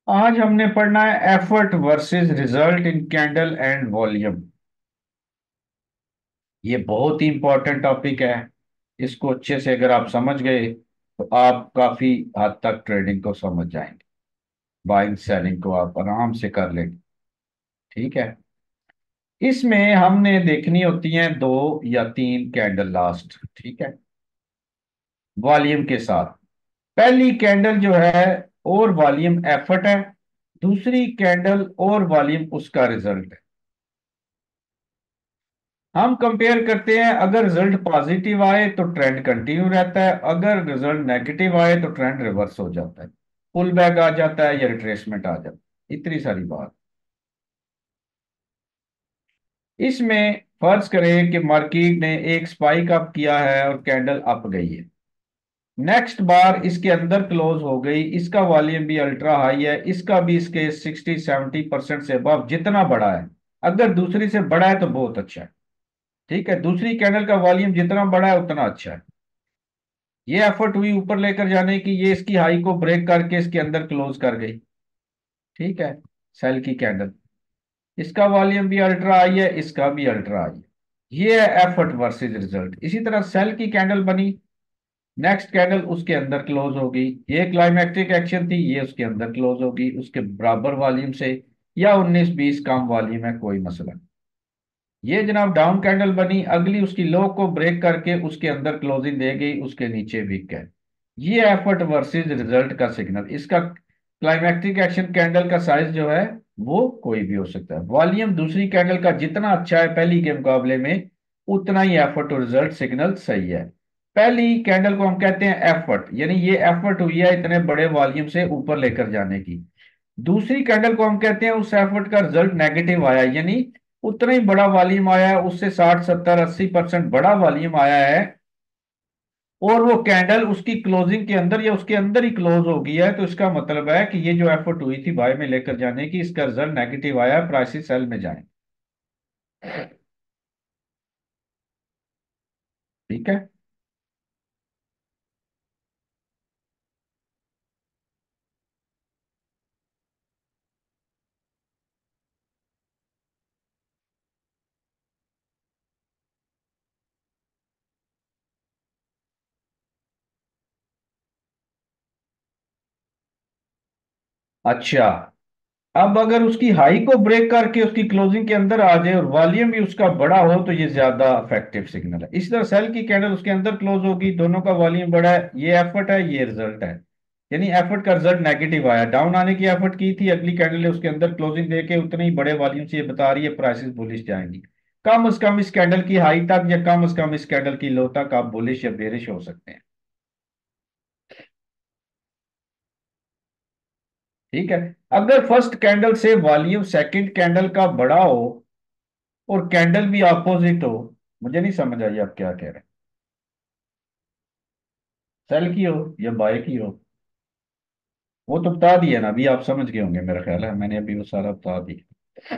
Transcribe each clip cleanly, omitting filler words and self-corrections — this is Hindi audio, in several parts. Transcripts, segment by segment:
आज हमने पढ़ना है effort versus result in candle and volume. ये बहुत ही इंपॉर्टेंट टॉपिक है। इसको अच्छे से अगर आप समझ गए तो आप काफी हद तक ट्रेडिंग को समझ जाएंगे। बाइंग सेलिंग को आप आराम से कर लेंगे। ठीक है। इसमें हमने देखनी होती हैं दो या तीन कैंडल लास्ट। ठीक है। वॉल्यूम के साथ पहली कैंडल जो है और वॉल्यूम एफर्ट है। दूसरी कैंडल और वॉल्यूम उसका रिजल्ट है। हम कंपेयर करते हैं, अगर रिजल्ट पॉजिटिव आए तो ट्रेंड कंटिन्यू रहता है, अगर रिजल्ट नेगेटिव आए तो ट्रेंड रिवर्स हो जाता है, पुल बैक आ जाता है या रिट्रेसमेंट आ जाता है। इतनी सारी बात। इसमें फर्ज करें कि मार्केट ने एक स्पाइक अप किया है और कैंडल अप गई है। नेक्स्ट बार इसके अंदर क्लोज हो गई, इसका वॉल्यूम भी अल्ट्रा हाई है, इसका भी इसके 60-70% से अबव जितना बड़ा है। अगर दूसरी से बड़ा है तो बहुत अच्छा है। ठीक है। दूसरी कैंडल का वॉल्यूम जितना बड़ा है उतना अच्छा है। ये एफर्ट हुई ऊपर लेकर जाने की, ये इसकी हाई को ब्रेक करके इसके अंदर क्लोज कर गई। ठीक है। सेल की कैंडल, इसका वॉल्यूम भी अल्ट्रा हाई है, इसका भी अल्ट्रा हाई है। ये है एफर्ट वर्सेस रिजल्ट। इसी तरह सेल की कैंडल बनी, नेक्स्ट कैंडल उसके अंदर क्लोज होगी, ये क्लाइमैक्टिक एक्शन थी, ये उसके अंदर क्लोज होगी उसके बराबर वॉल्यूम से, या 19-20 कम वॉल्यूम है, कोई मसला नहीं। ये जनाब डाउन कैंडल बनी, अगली उसकी लो को ब्रेक करके उसके अंदर क्लोजिंग दे गई, उसके नीचे वीक है। ये एफर्ट वर्सेस रिजल्ट का सिग्नल। इसका क्लाइमैक्टिक एक्शन कैंडल का साइज जो है वो कोई भी हो सकता है। वॉल्यूम दूसरी कैंडल का जितना अच्छा है पहली के मुकाबले में, उतना ही एफर्ट और रिजल्ट सिग्नल सही है। पहली कैंडल को हम कहते हैं एफर्ट, यानी ये एफर्ट हुई है इतने बड़े वॉल्यूम से ऊपर लेकर जाने की। दूसरी कैंडल को हम कहते हैं उस एफर्ट का रिजल्ट नेगेटिव आया, यानी उतना ही बड़ा वॉल्यूम आया है, उससे 60-70-80% बड़ा वॉल्यूम आया है, और वो कैंडल उसकी क्लोजिंग के अंदर या उसके अंदर ही क्लोज हो गई है, तो इसका मतलब है कि ये जो एफर्ट हुई थी बाय में लेकर जाने की, इसका रिजल्ट नेगेटिव आया है, प्राइसेस सेल में जाए। ठीक है। अच्छा, अब अगर उसकी हाई को ब्रेक करके उसकी क्लोजिंग के अंदर आ जाए और वॉल्यूम भी उसका बड़ा हो तो ये ज्यादा इफेक्टिव सिग्नल है। इसी तरह सेल की कैंडल उसके अंदर क्लोज होगी, दोनों का वॉल्यूम बड़ा है, ये एफर्ट है ये रिजल्ट है, यानी एफर्ट का रिजल्ट नेगेटिव आया, डाउन आने की एफर्ट की थी, अगली कैंडल ने उसके अंदर क्लोजिंग देके उतने ही बड़े वॉल्यूम से ये बता रही है प्राइसेस बुलिश जाएंगी। कम से कम इस कैंडल की हाई तक या कम से कम इस कैंडल की लो तक आप बुलिश या बेरिश हो सकते हैं। ठीक है। अगर फर्स्ट कैंडल से वॉल्यूम सेकंड कैंडल का बड़ा हो और कैंडल भी अपोजिट हो, मुझे नहीं समझ आई आप क्या कह रहे हैं। सेल की हो या बाय की हो, वो तो बता दिया ना अभी, आप समझ गए होंगे मेरा ख्याल है, मैंने अभी वो सारा बता दिया।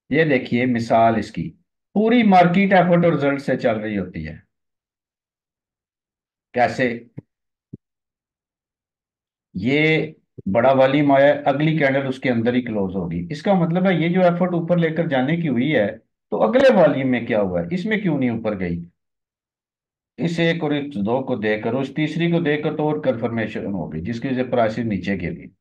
ये देखिए मिसाल इसकी, पूरी मार्केट एफर्ट और रिजल्ट से चल रही होती है। कैसे? ये बड़ा वॉल्यूम आया है, अगली कैंडल उसके अंदर ही क्लोज होगी, इसका मतलब है ये जो एफर्ट ऊपर लेकर जाने की हुई है, तो अगले वॉल्यूम में क्या हुआ है, इसमें क्यों नहीं ऊपर गई। इस एक और इस दो को देखकर उस तीसरी को देखकर तो और कंफर्मेशन होगी, जिसकी वजह प्राइस नीचे गिरी।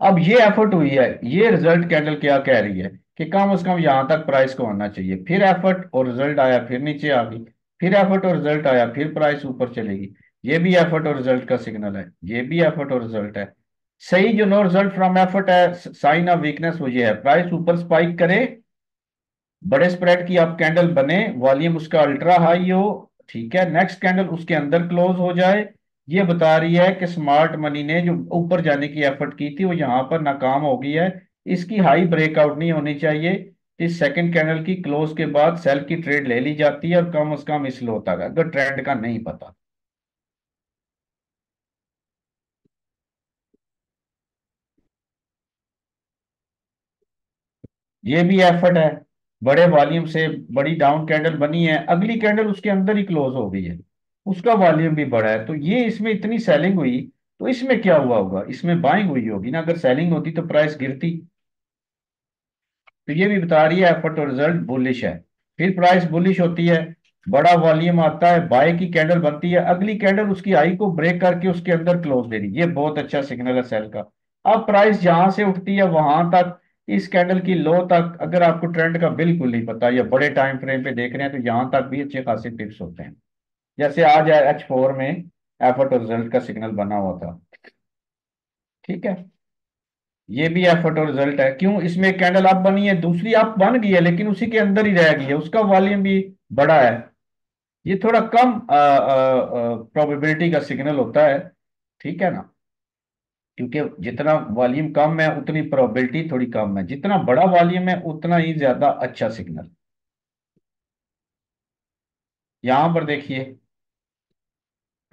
अब ये एफर्ट हुई है, ये रिजल्ट कैंडल क्या कह रही है कि कम से कम यहां तक प्राइस को आना चाहिए, फिर एफर्ट और रिजल्ट आया फिर नीचे आ गई, फिर एफर्ट और रिजल्ट आया फिर प्राइस ऊपर चलेगी। ये भी एफर्ट और रिजल्ट का सिग्नल है, ये भी एफर्ट और रिजल्ट है। सही जो नो रिजल्ट फ्रॉम एफर्ट है, साइन ऑफ वीकनेस, वो ये है प्राइस ऊपर स्पाइक करे, बड़े स्प्रेड की आप कैंडल बने, वॉल्यूम उसका अल्ट्रा हाई हो, ठीक है, नेक्स्ट कैंडल उसके अंदर क्लोज हो जाए, ये बता रही है कि स्मार्ट मनी ने जो ऊपर जाने की एफर्ट की थी वो यहां पर नाकाम हो गई है। इसकी हाई ब्रेकआउट नहीं होनी चाहिए। इस सेकंड कैंडल की क्लोज के बाद सेल की ट्रेड ले ली जाती है, और कम से कम इस लो तक, अगर ट्रेंड का नहीं पता। ये भी एफर्ट है, बड़े वॉल्यूम से बड़ी डाउन कैंडल बनी है, अगली कैंडल उसके अंदर ही क्लोज हो गई है, उसका वॉल्यूम भी बड़ा है, तो ये इसमें इतनी सेलिंग हुई, तो इसमें क्या हुआ होगा, इसमें बाइंग हुई होगी ना, अगर सेलिंग होती तो प्राइस गिरती। तो ये भी बता रही है एफर्ट और रिजल्ट बुलिश है। फिर प्राइस बुलिश होती है, बड़ा वॉल्यूम आता है, बाय की कैंडल बनती है, अगली कैंडल उसकी हाई को ब्रेक करके उसके अंदर क्लोज दे रही, ये बहुत अच्छा सिग्नल है सेल का। अब प्राइस जहां से उठती है वहां तक, इस कैंडल की लो तक, अगर आपको ट्रेंड का बिल्कुल नहीं पता या बड़े टाइम फ्रेम पे देख रहे हैं तो यहां तक भी अच्छे खासे टिप्स होते हैं। जैसे आज H4 में एफर्ट और रिजल्ट का सिग्नल बना हुआ था। ठीक है, ये भी एफर्ट और रिजल्ट है। क्यों, इसमें एक कैंडल अप बनी है, दूसरी अप बन गई है लेकिन उसी के अंदर ही रह गई है, उसका वॉल्यूम भी बड़ा है। ये थोड़ा कम प्रोबेबिलिटी का सिग्नल होता है, ठीक है ना, क्योंकि जितना वॉल्यूम कम है उतनी प्रोबेबिलिटी थोड़ी कम है, जितना बड़ा वॉल्यूम है उतना ही ज्यादा अच्छा सिग्नल। यहां पर देखिए,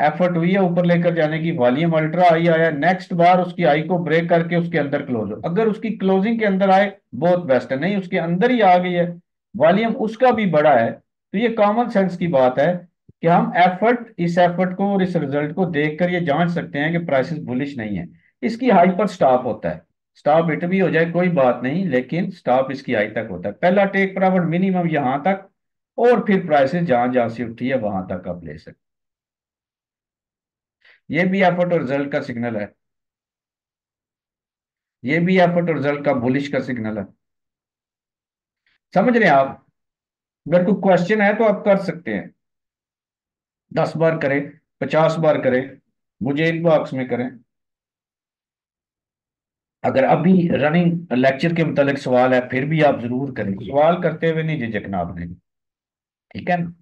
एफर्ट हुई है ऊपर लेकर जाने की, वॉल्यूम अल्ट्रा हाई आया, नेक्स्ट बार उसकी हाई को ब्रेक करके उसके अंदर क्लोज हो, अगर उसकी क्लोजिंग के अंदर आए बहुत बेस्ट है, नहीं उसके अंदर ही आ गई है, वॉल्यूम उसका भी बड़ा है, तो ये कॉमन सेंस की बात है कि हम एफर्ट, इस एफर्ट को और इस रिजल्ट को देखकर ये जांच सकते हैं कि प्राइसेस बुलिश नहीं है। इसकी हाई पर स्टॉप होता है, स्टॉप हिट भी हो जाए कोई बात नहीं, लेकिन स्टॉप इसकी हाई तक होता है, पहला टेक प्रॉफिट मिनिमम यहां तक, और फिर प्राइसेस जहां जहां से उठी है वहां तक आप ले सकते। ये भी एफर्ट और रिजल्ट का सिग्नल है, ये भी एफर्ट और रिजल्ट का बुलिश का सिग्नल है। समझ रहे हैं आप? अगर कोई क्वेश्चन है तो आप कर सकते हैं, 10 बार करें, 50 बार करें, मुझे इनबॉक्स में करें। अगर अभी रनिंग लेक्चर के मुतालिक सवाल है फिर भी आप जरूर करें, सवाल करते हुए नहीं झिझकना आपने। ठीक है ना?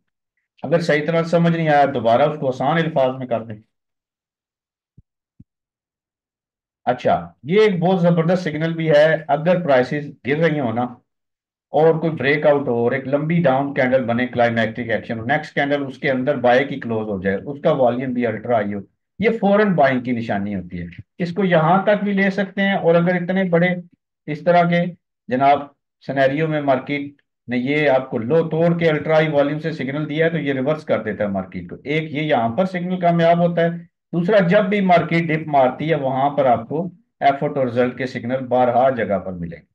अगर सही तरह से समझ नहीं आया दोबारा उसको आसान अल्फाज में कर दें। अच्छा, ये एक बहुत जबरदस्त सिग्नल भी है, अगर प्राइसेस गिर रही हो ना और कोई ब्रेकआउट हो और एक लंबी डाउन कैंडल बने, क्लाइमैक्टिक एक्शन, नेक्स्ट कैंडल उसके अंदर बाय की क्लोज हो जाए, उसका वॉल्यूम भी अल्ट्रा हाई हो, ये फौरन बाइंग की निशानी होती है। इसको यहां तक भी ले सकते हैं, और अगर इतने बड़े इस तरह के जनाब सिनेरियो में मार्केट ने ये आपको लो तोड़ के अल्ट्रा हाई वॉल्यूम से सिग्नल दिया है तो ये रिवर्स कर देता है मार्केट को, एक ये यहां पर सिग्नल कामयाब होता है, दूसरा जब भी मार्केट डिप मारती है वहां पर आपको एफर्ट और रिजल्ट के सिग्नल बारहा जगह पर मिलेंगे।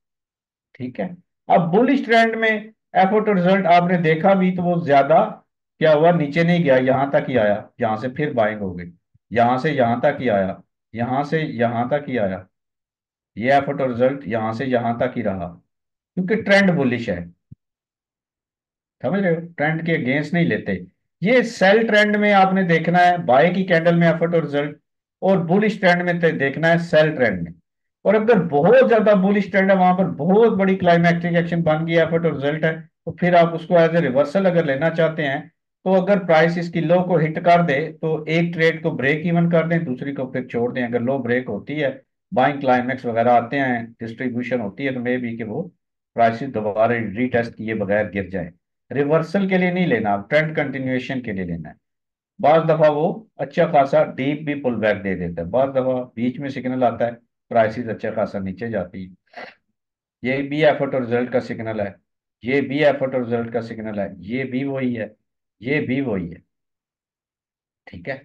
ठीक है, अब बुलिश ट्रेंड में एफर्ट और रिजल्ट आपने देखा भी तो वो ज्यादा क्या हुआ, नीचे नहीं गया, यहां तक ही आया, यहां से फिर बाइंग हो गई, यहां से यहां तक ही आया, यहां से यहां तक ही आया, ये एफर्ट और रिजल्ट यहां से यहां तक ही रहा, क्योंकि ट्रेंड बुलिश है। समझ रहे हो, ट्रेंड के अगेंस्ट नहीं लेते। ये सेल ट्रेंड में आपने देखना है बाय की कैंडल में एफर्ट और रिजल्ट, और बुलिश ट्रेंड में देखना है सेल ट्रेंड में। और अगर बहुत ज्यादा बुलिश ट्रेंड है, वहां पर बहुत बड़ी क्लाइमैक्टिक एक्शन बन गया, एफर्ट और रिजल्ट है, तो फिर आप उसको एज ए रिवर्सल अगर लेना चाहते हैं, तो अगर प्राइस इसकी लो को हिट कर दे तो एक ट्रेड को ब्रेक इवन कर दें, दूसरी को फिर छोड़ दें, अगर लो ब्रेक होती है, बाइंग क्लाइमैक्स वगैरह आते हैं, डिस्ट्रीब्यूशन होती है, तो मे बी कि वो प्राइसेस दोबारा रीटेस्ट किए बगैर गिर जाए। रिवर्सल के लिए नहीं लेना, ट्रेंड कंटिन्यूएशन के लिए लेना है। बाज दफा वो अच्छा खासा डीप भी पुल बैक दे देता है, बाज दफा बीच में सिग्नल आता है, प्राइसेस अच्छा खासा नीचे जाती है। ये भी एफर्ट और रिजल्ट का सिग्नल है, ये भी एफर्ट और रिजल्ट का सिग्नल है, ये भी वही है, ये भी वही है। ठीक है,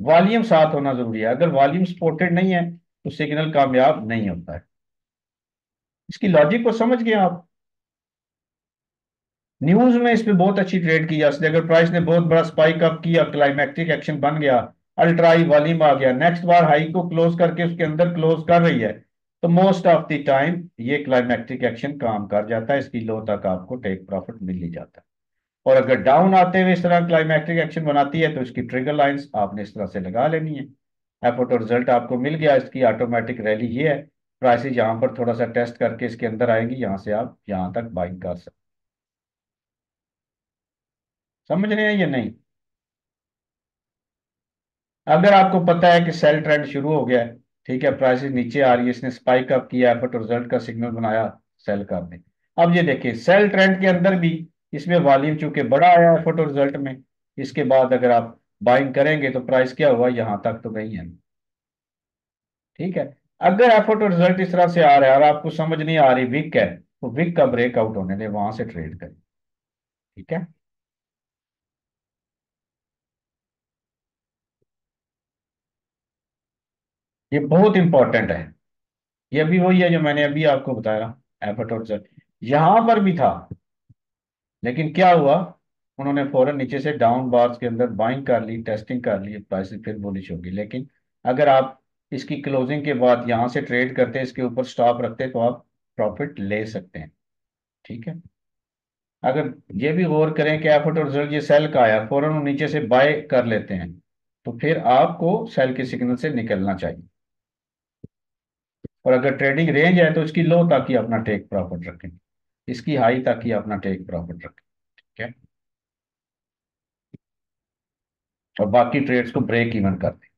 वॉल्यूम साथ होना जरूरी है, अगर वॉल्यूम सपोर्टेड नहीं है तो सिग्नल कामयाब नहीं होता है। इसकी लॉजिक को समझ गए आप? न्यूज में इस पे बहुत अच्छी ट्रेड की जा सकती है, अगर प्राइस ने बहुत बड़ा स्पाइक अप किया, क्लाइमैक्टिक एक्शन बन गया, अल्ट्रा हाई वॉल्यूम आ गया, नेक्स्ट बार हाई को क्लोज करके उसके अंदर क्लोज कर रही है, तो मोस्ट ऑफ द टाइम ये क्लाइमैक्टिक एक्शन काम कर जाता है, इसकी लो तक आपको टेक प्रॉफिट मिल ही जाता है। और अगर डाउन आते हुए इस तरह क्लाइमैक्टिक एक्शन बनाती है तो इसकी ट्रिगर लाइंस आपने इस तरह से लगा लेनी है। एफर्ट और रिजल्ट आपको मिल गया, इसकी ऑटोमेटिक रैली ये है, प्राइसेस यहाँ पर थोड़ा सा टेस्ट करके इसके अंदर आएंगी, यहाँ से आप यहाँ तक बाइंग कर सकते। समझ रहे हैं या नहीं? अगर आपको पता है कि सेल ट्रेंड शुरू हो गया है, ठीक है, प्राइसेस नीचे आ रही है, इसने स्पाइक अप किया, एफर्ट और रिजल्ट का सिग्नल बनाया, सेल कर दें। अब ये देखिए सेल ट्रेंड के अंदर भी इसमें वॉल्यूम चूंकि बड़ा आया एफर्ट और रिजल्ट में, इसके बाद अगर आप बाइंग करेंगे तो प्राइस क्या हुआ, यहां तक तो गई है। ठीक है, अगर एफर्ट और रिजल्ट इस तरह से आ रहा है और आपको समझ नहीं आ रही विक है, तो विक का ब्रेकआउट होने दे, वहां से ट्रेड करें। ठीक है, ये बहुत इंपॉर्टेंट है। ये भी वही है जो मैंने अभी आपको बताया, एफर्ट और रिजल्ट। यहां पर भी था, लेकिन क्या हुआ, उन्होंने फौरन नीचे से डाउन बार्स के अंदर बाइंग कर ली, टेस्टिंग कर ली, प्राइस फिर बुलिश होगी। लेकिन अगर आप इसकी क्लोजिंग के बाद यहां से ट्रेड करते, इसके ऊपर स्टॉप रखते, तो आप प्रॉफिट ले सकते हैं। ठीक है। अगर ये भी गौर करें कि एफर्ट और रिजल्ट ये सेल का आया, फौरन वो नीचे से बाय कर लेते हैं, तो फिर आपको सेल के सिग्नल से निकलना चाहिए। और अगर ट्रेडिंग रेंज है तो इसकी लो तक ही अपना टेक प्रॉफिट रखें, इसकी हाई तक ही अपना टेक प्रॉफिट रखें। ठीक है। और बाकी ट्रेड्स को ब्रेक इवन कर दें।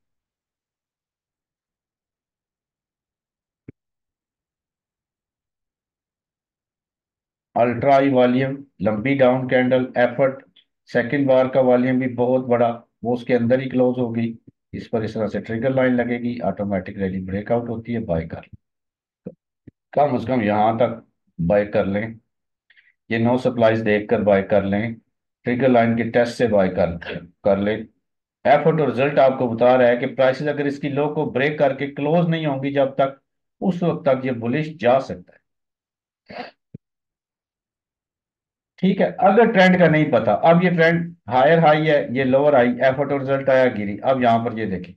अल्ट्रा हाई वॉल्यूम, लंबी डाउन कैंडल, एफर्ट, सेकंड बार का वॉल्यूम भी बहुत बड़ा, वो उसके अंदर ही क्लोज होगी। इस पर इस तरह से ट्रिगर लाइन लगेगी, ऑटोमेटिक रैली ब्रेकआउट होती है, बाय कर, कम से कम यहां तक बाय कर लें। ये नो सप्लाईज देखकर बाय कर लें, ट्रिगर लाइन के टेस्ट से बाय कर लें। एफर्ट और रिजल्ट आपको बता रहा है कि प्राइसेस अगर इसकी लो को ब्रेक करके क्लोज नहीं होंगी जब तक, उस वक्त तक ये बुलिश जा सकता है। ठीक है। अगर ट्रेंड का नहीं पता, अब ये ट्रेंड हायर हाई है, ये लोअर हाई, एफर्ट और रिजल्ट आया, गिरी, अब यहां पर ये देखें,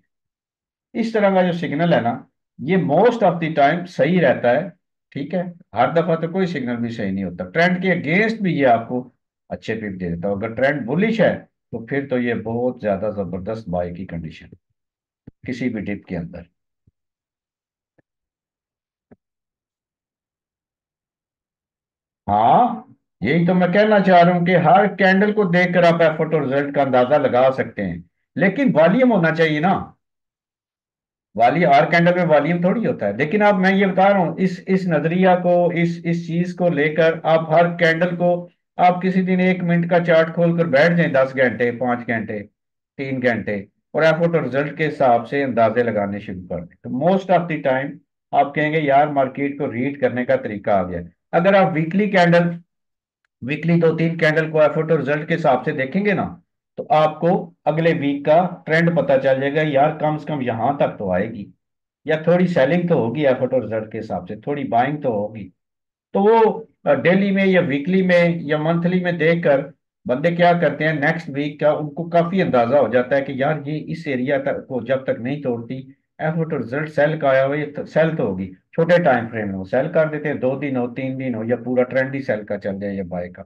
इस तरह का जो सिग्नल है ना, ये मोस्ट ऑफ द टाइम सही रहता है। ठीक है। हर दफा तो कोई सिग्नल भी सही नहीं होता, ट्रेंड के अगेंस्ट भी ये आपको अच्छे पिप दे देता है। अगर ट्रेंड बुलिश है तो फिर तो ये बहुत ज्यादा जबरदस्त बाय की कंडीशन किसी भी डिप के अंदर। हाँ, यही तो मैं कहना चाह रहा हूं कि हर कैंडल को देखकर आप एफर्ट और रिजल्ट का अंदाजा लगा सकते हैं, लेकिन वॉल्यूम होना चाहिए ना। वॉल्यूम, हर कैंडल में वॉल्यूम थोड़ी होता है। लेकिन अब मैं ये बता रहा हूँ, इस नजरिया को, इस चीज को लेकर आप हर कैंडल को, आप किसी दिन 1 मिनट का चार्ट खोलकर बैठ जाएं, 10 घंटे, 5 घंटे, 3 घंटे, और एफर्ट और रिजल्ट के हिसाब से अंदाजे लगाने शुरू कर दें, तो मोस्ट ऑफ द टाइम आप कहेंगे यार मार्केट को रीड करने का तरीका आ गया। अगर आप वीकली 2-3 कैंडल को एफर्ट और रिजल्ट के हिसाब से देखेंगे ना, तो आपको अगले वीक का ट्रेंड पता चल जाएगा, यार कम से कम यहां तक तो आएगी, या थोड़ी सेलिंग तो होगी एफर्ट और रिजल्ट के हिसाब से, थोड़ी बाइंग तो होगी। तो वो डेली में या वीकली में या मंथली में देखकर बंदे क्या करते हैं, नेक्स्ट वीक का उनको काफी अंदाजा हो जाता है कि यार ये इस एरिया तक को जब तक नहीं तोड़ती, एफर्ट और रिजल्ट सेल का आया हुआ, ये सेल तो होगी। छोटे टाइम फ्रेम में वो सेल कर देते हैं, 2 दिन हो, 3 दिन हो, या पूरा ट्रेंड ही सेल का चल जाए या बाय का।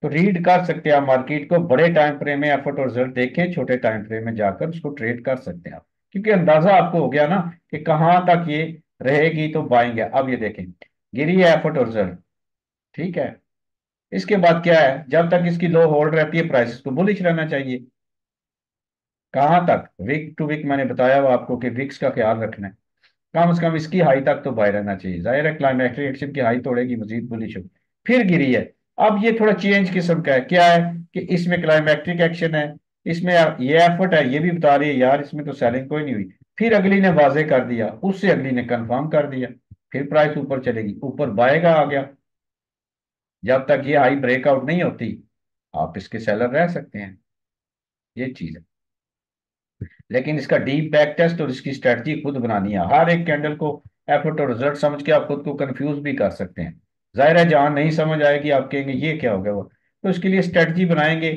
तो रीड कर सकते हैं आप मार्केट को, बड़े टाइम फ्रेम में एफर्ट और रिजल्ट देखें, छोटे टाइम फ्रेम में जाकर उसको ट्रेड कर सकते हैं आप, क्योंकि अंदाजा आपको हो गया ना कि कहाँ तक ये रहेगी तो बाइंग है। अब ये देखें, गिरी है एफर्ट और रिजल्ट। ठीक है। इसके बाद क्या है, जब तक इसकी लो होल्ड रहती है, प्राइसेस को बुलिश रहना चाहिए। कहाँ तक, वीक टू वीक मैंने बताया हुआ आपको कि विक्स का ख्याल रखना है, कम से कम इसकी हाई तक तो बाय रहना चाहिए। जाहिर है क्लाइमेक्टिक एक्शन की हाई तोड़ेगी, मजीद बुलिश होगी। फिर गिरी है। अब ये थोड़ा चेंज किस्म का है, क्या है कि इसमें क्लाइमेक्टिक एक्शन है, इसमें ये एफर्ट है, ये भी बता रही है यार इसमें तो सेलिंग कोई नहीं हुई। फिर अगली ने वाजे कर दिया, उससे अगली ने कंफर्म कर दिया, फिर प्राइस ऊपर चलेगी, ऊपर बाय का आ गया। जब तक ये हाई ब्रेकआउट नहीं होती, आप इसके सेलर रह सकते हैं। ये चीज है। लेकिन इसका डीप बैक टेस्ट और इसकी स्ट्रेटजी खुद बनानी है। हर एक कैंडल को एफर्ट और रिजल्ट समझ के आप खुद को कंफ्यूज भी कर सकते हैं। जाहिर है जहां नहीं समझ आएगी आप कहेंगे ये क्या हो गया वो, तो इसके लिए स्ट्रेटजी बनाएंगे,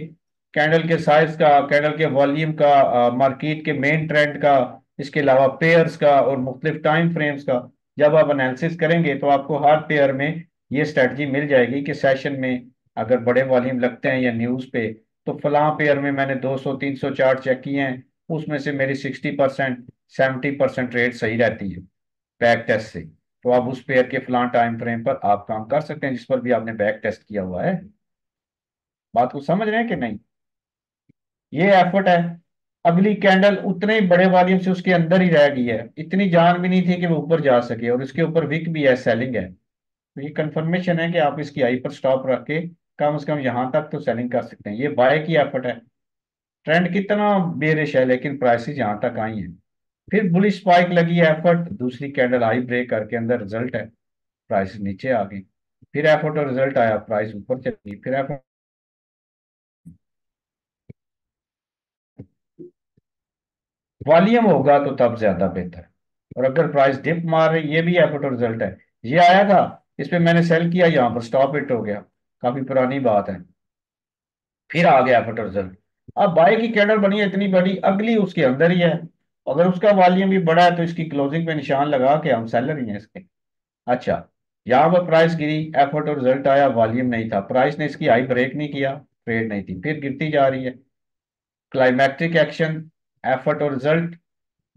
कैंडल के साइज का, कैंडल के वॉल्यूम का, मार्केट के मेन ट्रेंड का, इसके अलावा पेयर्स का और मुख्तलिफ टाइम फ्रेम्स का। जब आप एनालिसिस करेंगे तो आपको हर पेयर में ये स्ट्रेटजी मिल जाएगी कि सेशन में अगर बड़े वॉल्यूम लगते हैं या न्यूज पे, तो फलां पेयर में मैंने 200-300 चार्ट चेक किए हैं, उसमें से मेरी 60%, 70% रेट सही रहती है बैक टेस्ट से। तो आप उस पेयर के फलां टाइम फ्रेम पर आप काम कर सकते हैं जिस पर भी आपने बैक टेस्ट किया हुआ है। बात को समझ रहे हैं कि नहीं? ये एफर्ट है। अगली कैंडल उतने ही बड़े वॉल्यूम से उसके अंदर ही रह गई है, इतनी जान भी नहीं थी कि वो ऊपर जा सके, और इसके ऊपर विक भी है, सेलिंग है। तो ये कंफर्मेशन है कि आप इसकी आई पर स्टॉप रख के कम से कम यहां तक तो सेलिंग कर सकते हैं। ये बाय की एफर्ट है। ट्रेंड कितना बेरिश है, लेकिन प्राइसेस यहां तक आई हैं। फिर बुलिश स्पाइक लगी है, एफर्ट, दूसरी कैंडल हाई ब्रेक करके अंदर रिजल्ट है, प्राइस नीचे आ गई। फिर एफर्ट और रिजल्ट आया, प्राइस ऊपर चली, फिर एफर्ट। वॉल्यूम होगा तो तब ज्यादा बेहतर। और अगर प्राइस डिप मार रही, ये भी एफर्ट और रिजल्ट है। ये आया था, इस पे मैंने सेल किया, यहाँ पर स्टॉप हिट हो गया, काफी पुरानी बात है। फिर आ गया एफर्ट और रिजल्ट। अब बाय की कैंडल बनी है इतनी बड़ी, अगली उसके अंदर ही है। अगर उसका वॉल्यूम भी बड़ा है तो इसकी क्लोजिंग पे निशान लगा के हम सेलर ही हैं इसके। अच्छा, यहाँ पर प्राइस गिरी, एफर्ट और रिजल्ट आया, वॉल्यूम नहीं था, प्राइस ने इसकी हाई ब्रेक नहीं किया, ट्रेड नहीं थी, फिर गिरती जा रही है। क्लाइमैक्टिक एक्शन, एफर्ट और रिजल्ट,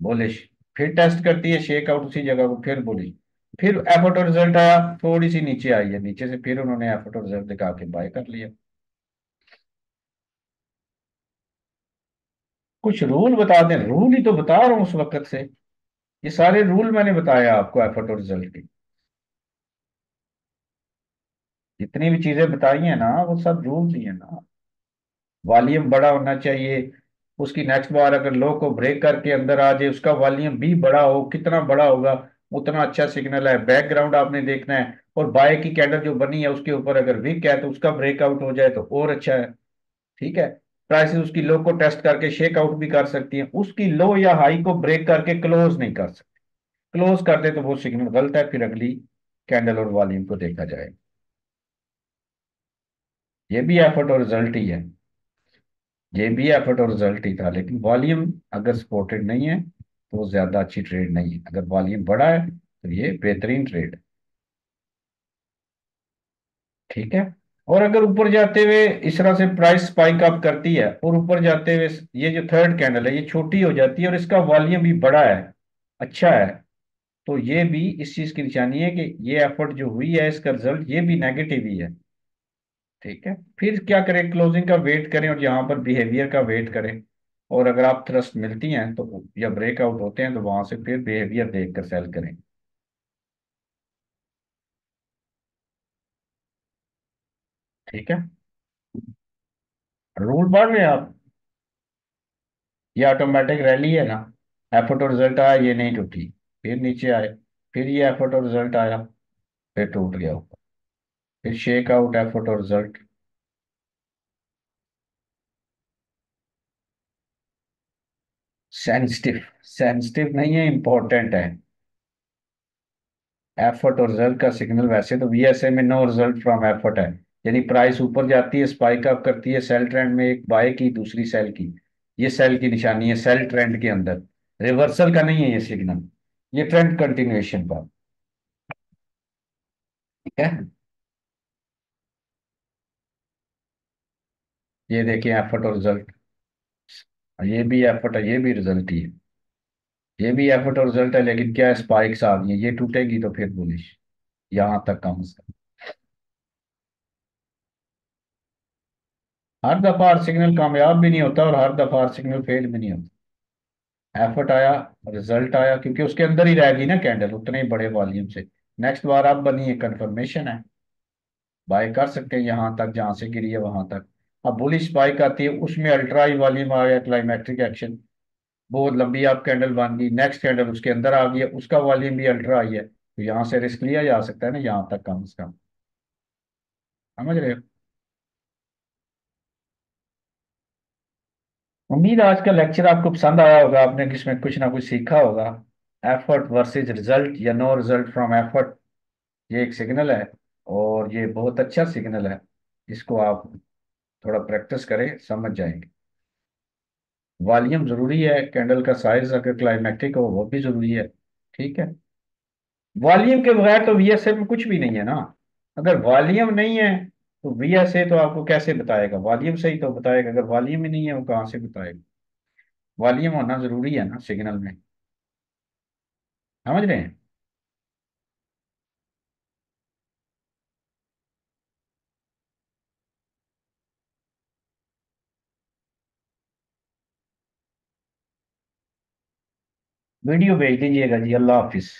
बुलिश। फिर टेस्ट करती है शेक आउट उसी जगह को, फिर बुलिश। फिर एफर्ट और रिजल्ट आया, थोड़ी सी नीचे आई है, नीचे से फिर उन्होंने एफर्ट और रिजल्ट दिखा के बाय कर लिया। कुछ रूल बता दें, रूल ही तो बता रहा हूँ उस वक्त से। ये सारे रूल मैंने बताया आपको एफर्ट और रिजल्ट के। जितनी भी चीजें बताई हैं ना, वो सब रूल ही है ना। वॉल्यूम बड़ा होना चाहिए, उसकी नेक्स्ट बार अगर लो को ब्रेक करके अंदर आ जाए, उसका वॉल्यूम भी बड़ा हो, कितना बड़ा होगा उतना अच्छा सिग्नल है, बैकग्राउंड आपने देखना है। और बाय की कैंडल जो बनी है उसके ऊपर अगर विक है तो उसका ब्रेकआउट हो जाए तो और अच्छा है। ठीक है। प्राइसेस उसकी लो को टेस्ट करके शेक आउट भी कर सकती है, उसकी लो या हाई को ब्रेक करके क्लोज नहीं कर सकती। क्लोज कर दे तो वो सिग्नल गलत है, फिर अगली कैंडल और वॉल्यूम को देखा जाए। ये भी एफर्ट और रिजल्ट ही है। ये भी एफर्ट और रिजल्ट ही था, लेकिन वॉल्यूम अगर सपोर्टेड नहीं है तो वो ज्यादा अच्छी ट्रेड नहीं है, अगर वॉल्यूम बड़ा है तो ये बेहतरीन ट्रेड है। ठीक है। और अगर ऊपर जाते हुए इस तरह से प्राइस स्पाइक अप करती है और ऊपर जाते हुए ये जो थर्ड कैंडल है ये छोटी हो जाती है और इसका वॉल्यूम भी बड़ा है, अच्छा है, तो ये भी इस चीज की निशानी है कि ये एफर्ट जो हुई है इसका रिजल्ट ये भी नेगेटिव ही है। ठीक है। फिर क्या करें, क्लोजिंग का वेट करें और यहाँ पर बिहेवियर का वेट करें। और अगर आप थ्रस्ट मिलती हैं तो या ब्रेकआउट होते हैं तो वहां से फिर बिहेवियर देखकर सेल करें। ठीक है। रूल पढ़ रहे हैं आप? ये ऑटोमेटिक रैली है ना। एफर्ट और रिजल्ट आया, ये नहीं टूटी, फिर नीचे आए, फिर ये एफर्ट और रिजल्ट आया, फिर टूट गया ऊपर, फिर शेक आउट, एफर्ट और रिजल्ट। सेंसिटिव, सेंसिटिव नहीं है, इंपॉर्टेंट है। एफर्ट और रिजल्ट का सिग्नल वैसे तो वीएसए में नो रिजल्ट फ्रॉम एफर्ट है। यदि प्राइस ऊपर जाती है, स्पाइक अप करती है, सेल ट्रेंड में एक बाय की दूसरी सेल की, ये सेल की निशानी है सेल ट्रेंड के अंदर, रिवर्सल का नहीं है ये सिग्नल, ये ट्रेंड कंटिन्यूएशन का। ठीक है। ये देखिए एफर्ट और रिजल्ट, ये भी एफर्ट है, ये भी रिजल्ट ही है। ये भी एफर्ट और रिजल्ट है, लेकिन क्या स्पाइक्स आ गई हैं, ये टूटेगी तो फिर बुलिश, यहां तक कम से कम। हर दफा हर सिग्नल कामयाब भी नहीं होता और हर दफा हर सिग्नल फेल भी नहीं होता। एफर्ट आया, रिजल्ट आया, क्योंकि उसके अंदर ही रहेगी ना कैंडल उतने ही बड़े वॉल्यूम से। नेक्स्ट बार अब बनी है, कंफर्मेशन है, बाय कर सकते हैं यहां तक जहां से गिरी है वहां तक। अब बुलिश स्पाइक आती है, उसमें अल्ट्रा हाई वॉल्यूम आ गया, क्लाइमेट्रिक एक्शन, बहुत लंबी आप कैंडल बन गई, नेक्स्ट कैंडल उसके अंदर आ गई है, उसका वॉल्यूम भी अल्ट्रा हाई है, तो यहाँ से रिस्क लिया जा सकता है ना, यहाँ तक कम से कम। समझ रहे हो? उम्मीद है आज का लेक्चर आपको पसंद आया होगा, आपने इसमें कुछ ना कुछ सीखा होगा। एफर्ट वर्सेस रिजल्ट या नो रिजल्ट फ्रॉम एफर्ट, ये एक सिग्नल है और ये बहुत अच्छा सिग्नल है। इसको आप थोड़ा प्रैक्टिस करें, समझ जाएंगे। वॉल्यूम जरूरी है, कैंडल का साइज अगर क्लाइमेटिक हो वो भी जरूरी है। ठीक है। वॉल्यूम के बगैर तो वीएसए में कुछ भी नहीं है ना। अगर वॉल्यूम नहीं है तो वीएसए तो आपको कैसे बताएगा, वॉल्यूम से ही तो बताएगा, अगर वॉल्यूम ही नहीं है वो कहाँ से बताएगा। वॉल्यूम होना जरूरी है ना सिग्नल में। समझ रहे हैं? वीडियो भेज दीजिएगा जी, अल्लाह हाफिज।